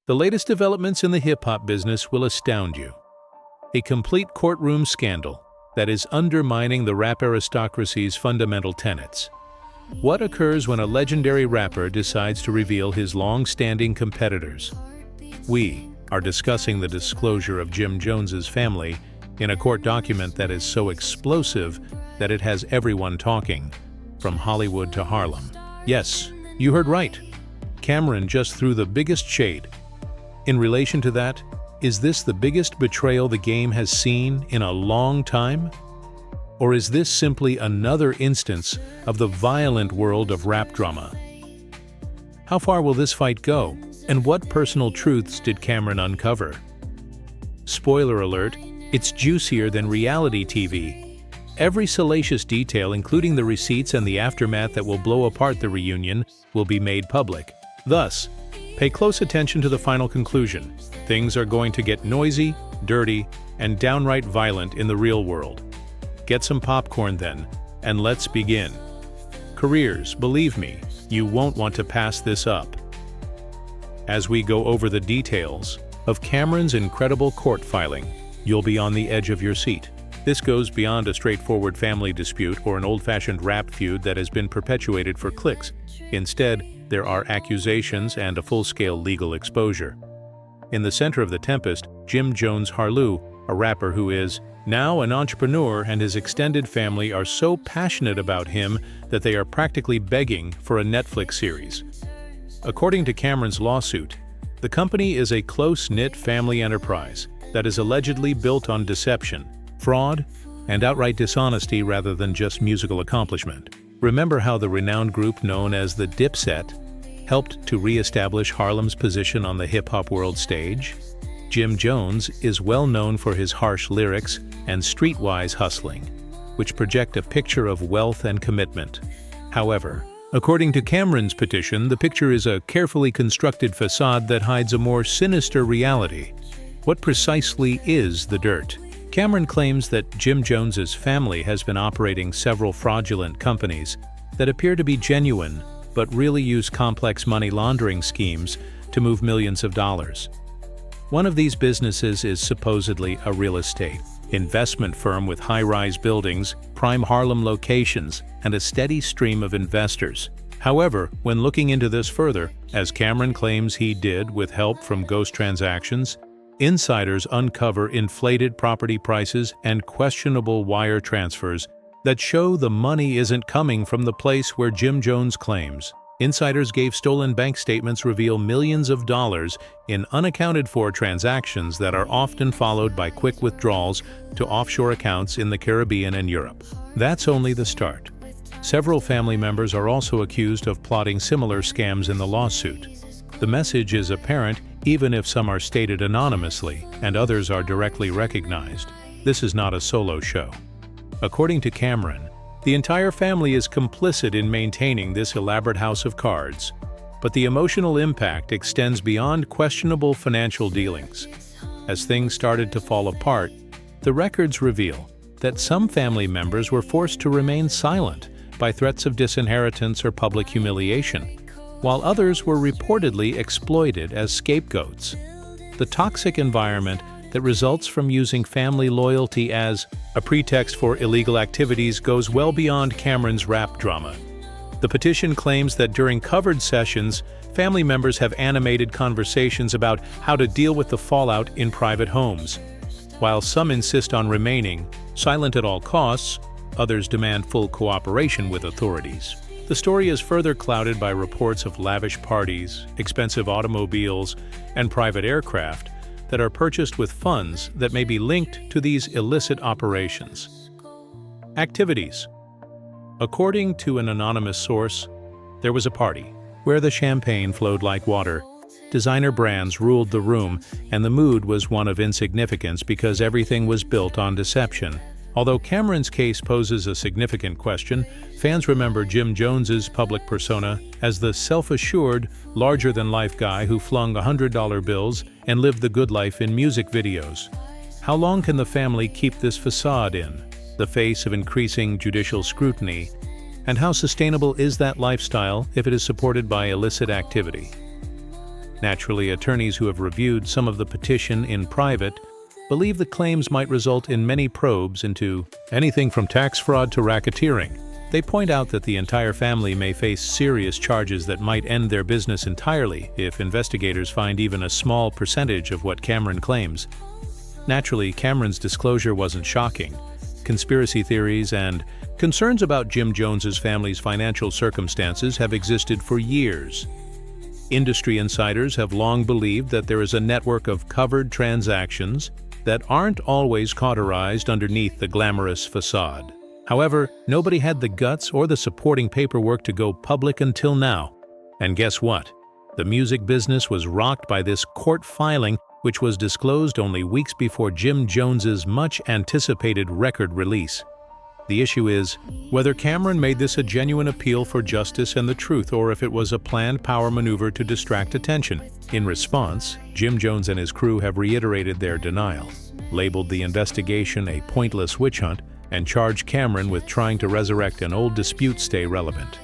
The latest developments in the hip-hop business will astound you. A complete courtroom scandal that is undermining the rap aristocracy's fundamental tenets. What occurs when a legendary rapper decides to reveal his long-standing competitors? We are discussing the disclosure of Jim Jones's family in a court document that is so explosive that it has everyone talking, from Hollywood to Harlem. Yes, you heard right. Camron just threw the biggest shade. In relation to that, is this the biggest betrayal the game has seen in a long time? Or is this simply another instance of the violent world of rap drama? How far will this fight go, and what personal truths did Camron uncover? Spoiler alert, it's juicier than reality TV. Every salacious detail, including the receipts and the aftermath that will blow apart the reunion, will be made public. Thus, pay close attention to the final conclusion. Things are going to get noisy, dirty, and downright violent in the real world. Get some popcorn then, and let's begin. Careers, believe me, you won't want to pass this up. As we go over the details of Camron's incredible court filing, you'll be on the edge of your seat. This goes beyond a straightforward family dispute or an old-fashioned rap feud that has been perpetuated for clicks. Instead, there are accusations and a full-scale legal exposure. In the center of the tempest, Jim Jones Harleau, a rapper who is now an entrepreneur, and his extended family are so passionate about him that they are practically begging for a Netflix series. According to Camron's lawsuit, the company is a close-knit family enterprise that is allegedly built on deception, fraud, and outright dishonesty rather than just musical accomplishment. Remember how the renowned group known as the Dipset helped to re-establish Harlem's position on the hip-hop world stage? Jim Jones is well known for his harsh lyrics and streetwise hustling, which project a picture of wealth and commitment. However, according to Camron's petition, the picture is a carefully constructed facade that hides a more sinister reality. What precisely is the dirt? Camron claims that Jim Jones's family has been operating several fraudulent companies that appear to be genuine but really use complex money laundering schemes to move millions of dollars. One of these businesses is supposedly a real estate investment firm with high-rise buildings, prime Harlem locations, and a steady stream of investors. However, when looking into this further, as Camron claims he did with help from ghost transactions, insiders uncover inflated property prices and questionable wire transfers that show the money isn't coming from the place where Jim Jones claims. Insiders gave stolen bank statements reveal millions of dollars in unaccounted-for transactions that are often followed by quick withdrawals to offshore accounts in the Caribbean and Europe. That's only the start. Several family members are also accused of plotting similar scams in the lawsuit. The message is apparent even if some are stated anonymously and others are directly recognized. This is not a solo show. According to Camron, the entire family is complicit in maintaining this elaborate house of cards, but the emotional impact extends beyond questionable financial dealings. As things started to fall apart, the records reveal that some family members were forced to remain silent by threats of disinheritance or public humiliation, while others were reportedly exploited as scapegoats. The toxic environment that results from using family loyalty as a pretext for illegal activities goes well beyond Camron's rap drama. The petition claims that during covered sessions, family members have animated conversations about how to deal with the fallout in private homes. While some insist on remaining silent at all costs, others demand full cooperation with authorities. The story is further clouded by reports of lavish parties, expensive automobiles, and private aircraft that are purchased with funds that may be linked to these illicit operations. Activities. According to an anonymous source, there was a party where the champagne flowed like water. Designer brands ruled the room, and the mood was one of insignificance because everything was built on deception. Although Camron's case poses a significant question, fans remember Jim Jones's public persona as the self-assured, larger-than-life guy who flung $100 bills and lived the good life in music videos. How long can the family keep this facade in the face of increasing judicial scrutiny? And how sustainable is that lifestyle if it is supported by illicit activity? Naturally, attorneys who have reviewed some of the petition in private believe the claims might result in many probes into anything from tax fraud to racketeering. They point out that the entire family may face serious charges that might end their business entirely if investigators find even a small percentage of what Camron claims. Naturally, Camron's disclosure wasn't shocking. Conspiracy theories and concerns about Jim Jones's family's financial circumstances have existed for years. Industry insiders have long believed that there is a network of covered transactions that aren't always cauterized underneath the glamorous facade. However, nobody had the guts or the supporting paperwork to go public until now. And guess what? The music business was rocked by this court filing, which was disclosed only weeks before Jim Jones's much-anticipated record release. The issue is whether Camron made this a genuine appeal for justice and the truth, or if it was a planned power maneuver to distract attention. In response, Jim Jones and his crew have reiterated their denial, labeled the investigation a pointless witch hunt, and charged Camron with trying to resurrect an old dispute stay relevant.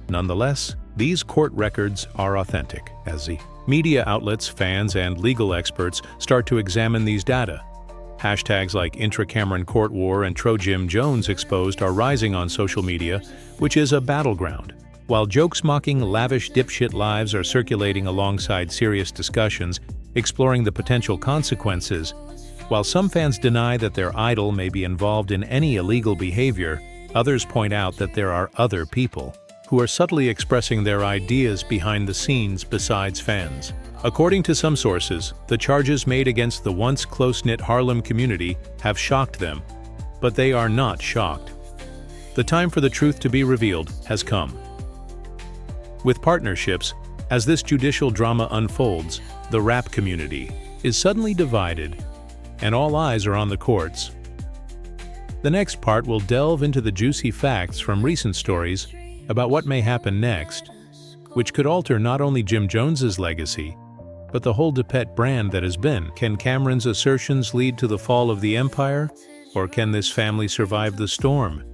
Nonetheless, these court records are authentic, as the media outlets, fans, and legal experts start to examine these data. Hashtags like Intra-Camron Court War and Tro-Jim Jones Exposed are rising on social media, which is a battleground. While jokes mocking lavish dipshit lives are circulating alongside serious discussions exploring the potential consequences, while some fans deny that their idol may be involved in any illegal behavior, others point out that there are other people who are subtly expressing their ideas behind the scenes besides fans. According to some sources, the charges made against the once close-knit Harlem community have shocked them, but they are not shocked. The time for the truth to be revealed has come. With partnerships, as this judicial drama unfolds, the rap community is suddenly divided, and all eyes are on the courts. The next part will delve into the juicy facts from recent stories about what may happen next, which could alter not only Jim Jones's legacy, but the whole Dipset brand that has been. Can Camron's assertions lead to the fall of the empire, or can this family survive the storm?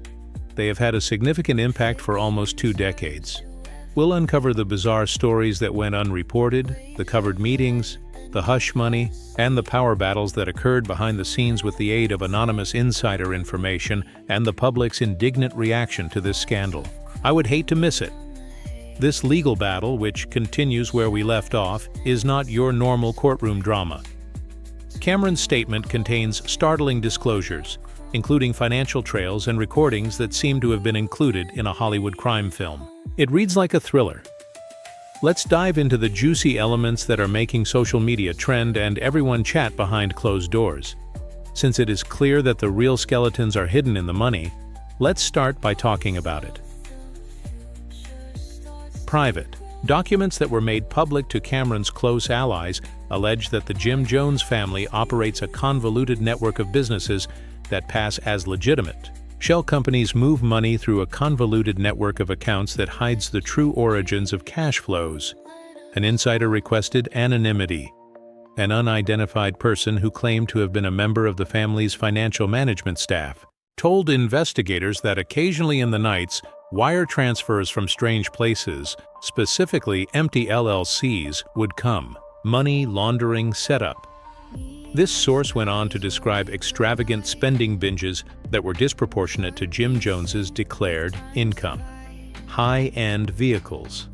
They have had a significant impact for almost 2 decades. We'll uncover the bizarre stories that went unreported, the covered meetings, the hush money, and the power battles that occurred behind the scenes with the aid of anonymous insider information and the public's indignant reaction to this scandal. I would hate to miss it. This legal battle, which continues where we left off, is not your normal courtroom drama. Camron's statement contains startling disclosures, including financial trails and recordings that seem to have been included in a Hollywood crime film. It reads like a thriller. Let's dive into the juicy elements that are making social media trend and everyone chat behind closed doors. Since it is clear that the real skeletons are hidden in the money, let's start by talking about it. Private. Documents that were made public to Camron's close allies allege that the Jim Jones family operates a convoluted network of businesses that pass as legitimate. Shell companies move money through a convoluted network of accounts that hides the true origins of cash flows. An insider requested anonymity. An unidentified person who claimed to have been a member of the family's financial management staff told investigators that occasionally in the nights, wire transfers from strange places, specifically empty LLCs, would come. Money laundering setup. This source went on to describe extravagant spending binges that were disproportionate to Jim Jones's declared income. High-end vehicles.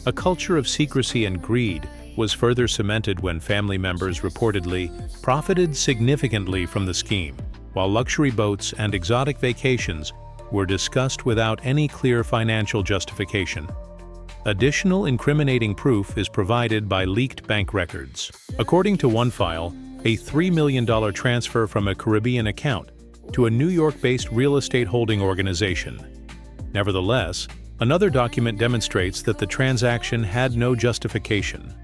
A culture of secrecy and greed was further cemented when family members reportedly profited significantly from the scheme, while luxury boats and exotic vacations were discussed without any clear financial justification. Additional incriminating proof is provided by leaked bank records. According to one file, a $3 million transfer from a Caribbean account to a New York-based real estate holding organization. Nevertheless, another document demonstrates that the transaction had no justification.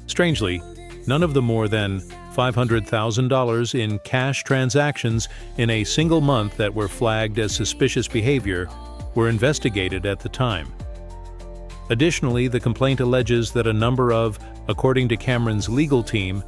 Strangely, none of the more than $500,000 in cash transactions in a single month that were flagged as suspicious behavior were investigated at the time. Additionally, the complaint alleges that a number of, according to Camron's legal team,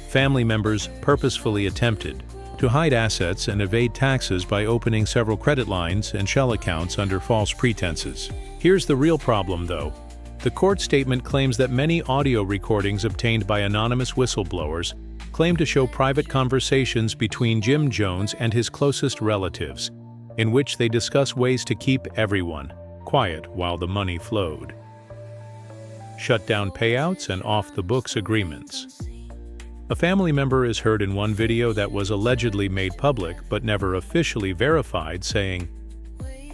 family members purposefully attempted to hide assets and evade taxes by opening several credit lines and shell accounts under false pretenses. Here's the real problem, though. The court statement claims that many audio recordings obtained by anonymous whistleblowers claim to show private conversations between Jim Jones and his closest relatives, in which they discuss ways to keep everyone quiet while the money flowed. Shut down payouts and off-the-books agreements. A family member is heard in one video that was allegedly made public but never officially verified, saying,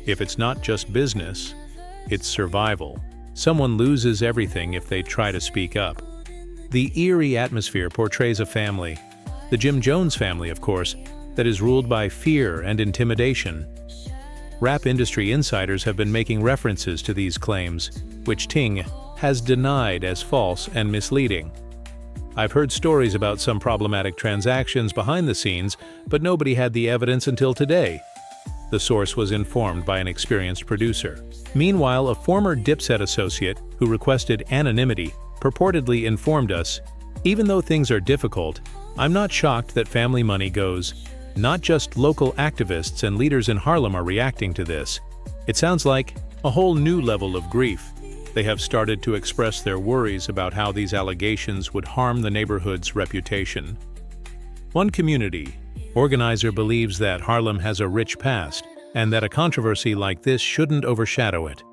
"If it's not just business, it's survival. Someone loses everything if they try to speak up." The eerie atmosphere portrays a family, the Jim Jones family, of course, that is ruled by fear and intimidation. Rap industry insiders have been making references to these claims, which Ting has denied as false and misleading. "I've heard stories about some problematic transactions behind the scenes, but nobody had the evidence until today," the source was informed by an experienced producer. Meanwhile, a former Dipset associate who requested anonymity purportedly informed us, "Even though things are difficult, I'm not shocked that family money goes. Not just local activists and leaders in Harlem are reacting to this. It sounds like a whole new level of grief. They have started to express their worries about how these allegations would harm the neighborhood's reputation." One community organizer believes that Harlem has a rich past and that a controversy like this shouldn't overshadow it.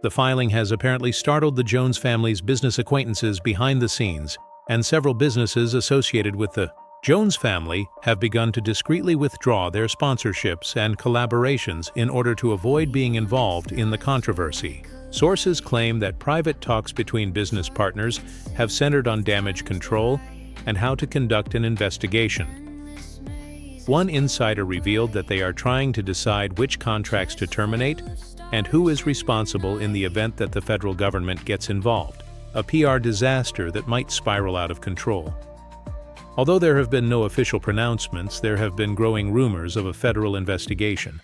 The filing has apparently startled the Jones family's business acquaintances behind the scenes, and several businesses associated with the Jones family have begun to discreetly withdraw their sponsorships and collaborations in order to avoid being involved in the controversy. Sources claim that private talks between business partners have centered on damage control and how to conduct an investigation. One insider revealed that they are trying to decide which contracts to terminate and who is responsible in the event that the federal government gets involved, a PR disaster that might spiral out of control. Although there have been no official pronouncements, there have been growing rumors of a federal investigation.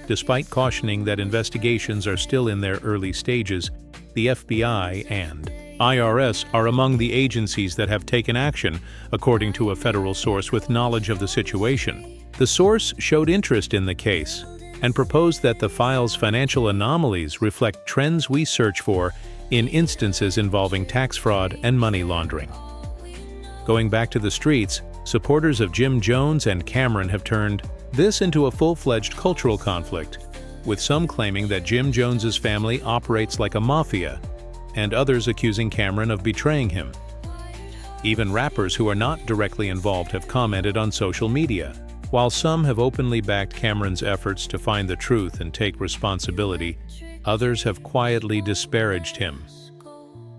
Despite cautioning that investigations are still in their early stages, the FBI and IRS are among the agencies that have taken action, according to a federal source with knowledge of the situation. The source showed interest in the case and proposed that the file's financial anomalies reflect trends we search for in instances involving tax fraud and money laundering. Going back to the streets, supporters of Jim Jones and Camron have turned this into a full-fledged cultural conflict, with some claiming that Jim Jones's family operates like a mafia, and others accusing Camron of betraying him. Even rappers who are not directly involved have commented on social media. While some have openly backed Camron's efforts to find the truth and take responsibility, others have quietly disparaged him.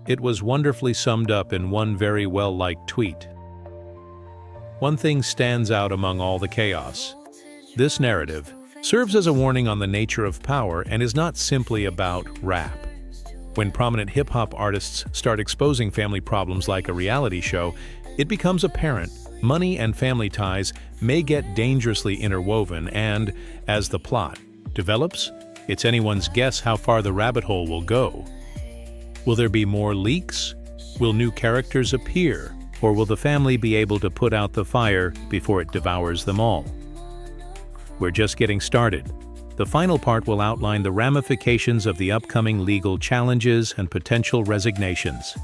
It was wonderfully summed up in one very well-liked tweet. One thing stands out among all the chaos. This narrative serves as a warning on the nature of power and is not simply about rap. When prominent hip-hop artists start exposing family problems like a reality show, it becomes apparent money and family ties may get dangerously interwoven, and, as the plot develops, it's anyone's guess how far the rabbit hole will go. Will there be more leaks? Will new characters appear? Or will the family be able to put out the fire before it devours them all? We're just getting started. The final part will outline the ramifications of the upcoming legal challenges and potential resignations.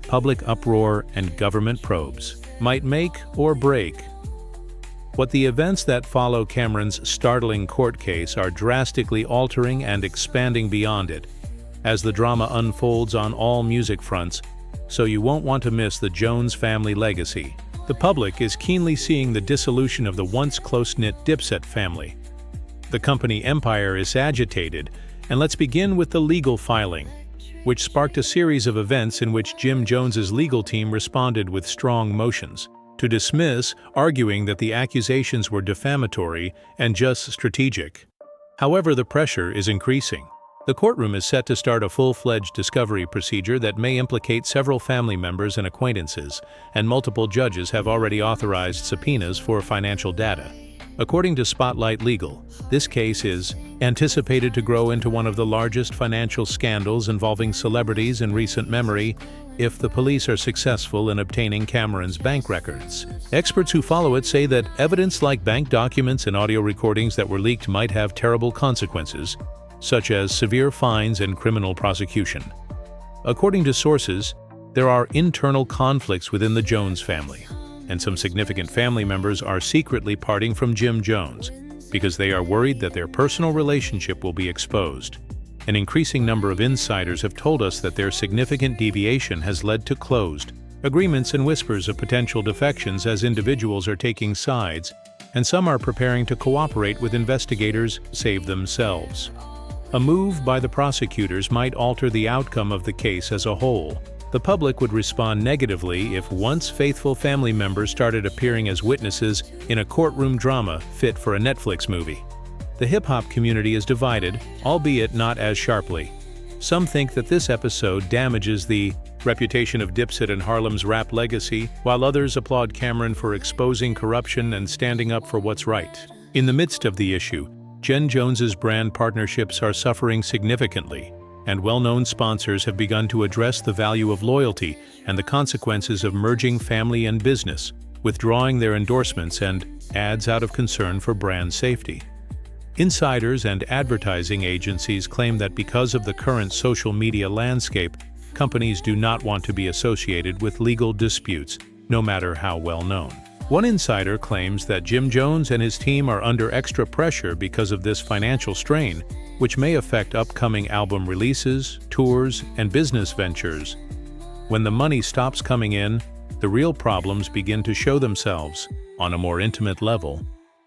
Public uproar and government probes might make or break what the events that follow Camron's startling court case are, drastically altering and expanding beyond it as the drama unfolds on all music fronts, so you won't want to miss the Jones family legacy. The public is keenly seeing the dissolution of the once close-knit Dipset family. The company empire is agitated, and let's begin with the legal filing, which sparked a series of events in which Jim Jones's legal team responded with strong motions to dismiss, arguing that the accusations were defamatory and just strategic. However, the pressure is increasing. The courtroom is set to start a full-fledged discovery procedure that may implicate several family members and acquaintances, and multiple judges have already authorized subpoenas for financial data. According to Spotlight Legal, this case is anticipated to grow into one of the largest financial scandals involving celebrities in recent memory if the police are successful in obtaining Camron's bank records. Experts who follow it say that evidence like bank documents and audio recordings that were leaked might have terrible consequences, such as severe fines and criminal prosecution. According to sources, there are internal conflicts within the Jones family, and some significant family members are secretly parting from Jim Jones because they are worried that their personal relationship will be exposed. An increasing number of insiders have told us that their significant deviation has led to closed agreements and whispers of potential defections as individuals are taking sides, and some are preparing to cooperate with investigators save themselves. A move by the prosecutors might alter the outcome of the case as a whole. The public would respond negatively if once faithful family members started appearing as witnesses in a courtroom drama fit for a Netflix movie. The hip-hop community is divided, albeit not as sharply. Some think that this episode damages the reputation of Dipset and Harlem's rap legacy, while others applaud Camron for exposing corruption and standing up for what's right. In the midst of the issue, Jen Jones's brand partnerships are suffering significantly, and well-known sponsors have begun to address the value of loyalty and the consequences of merging family and business, withdrawing their endorsements and ads out of concern for brand safety. Insiders and advertising agencies claim that because of the current social media landscape, companies do not want to be associated with legal disputes, no matter how well known. One insider claims that Jim Jones and his team are under extra pressure because of this financial strain, which may affect upcoming album releases, tours, and business ventures. When the money stops coming in, the real problems begin to show themselves on a more intimate level.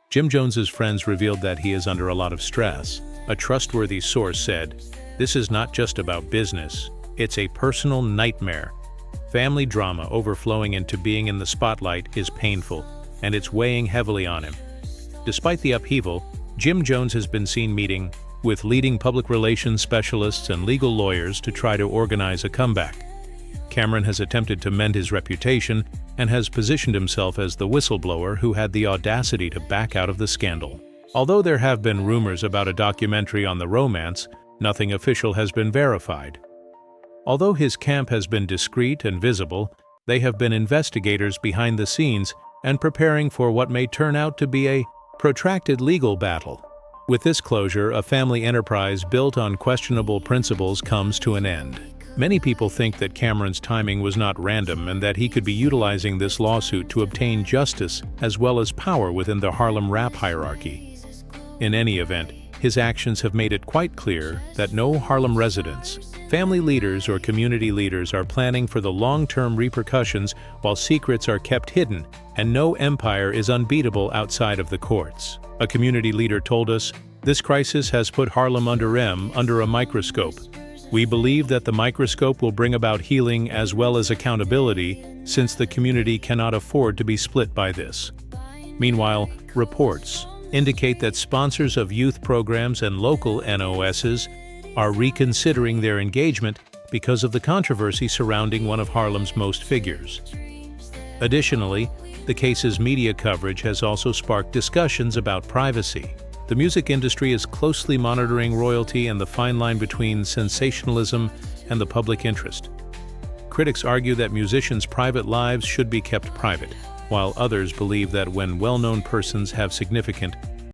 Jim Jones's friends revealed that he is under a lot of stress. A trustworthy source said, "This is not just about business. It's a personal nightmare. Family drama overflowing into being in the spotlight is painful, and it's weighing heavily on him." Despite the upheaval, Jim Jones has been seen meeting with leading public relations specialists and legal lawyers to try to organize a comeback. Camron has attempted to mend his reputation and has positioned himself as the whistleblower who had the audacity to back out of the scandal. Although there have been rumors about a documentary on the romance, nothing official has been verified. Although his camp has been discreet and visible, they have been investigators behind the scenes and preparing for what may turn out to be a protracted legal battle. With this closure, a family enterprise built on questionable principles comes to an end. Many people think that Camron's timing was not random and that he could be utilizing this lawsuit to obtain justice as well as power within the Harlem rap hierarchy. In any event, his actions have made it quite clear that no Harlem residents, family leaders, or community leaders are planning for the long-term repercussions while secrets are kept hidden and no empire is unbeatable outside of the courts. A community leader told us, "This crisis has put Harlem under a microscope. We believe that the microscope will bring about healing as well as accountability, since the community cannot afford to be split by this." Meanwhile, reports indicate that sponsors of youth programs and local NOSs are reconsidering their engagement because of the controversy surrounding one of Harlem's most figures. Additionally, the case's media coverage has also sparked discussions about privacy. The music industry is closely monitoring royalty and the fine line between sensationalism and the public interest. Critics argue that musicians' private lives should be kept private, while others believe that when well-known persons have significant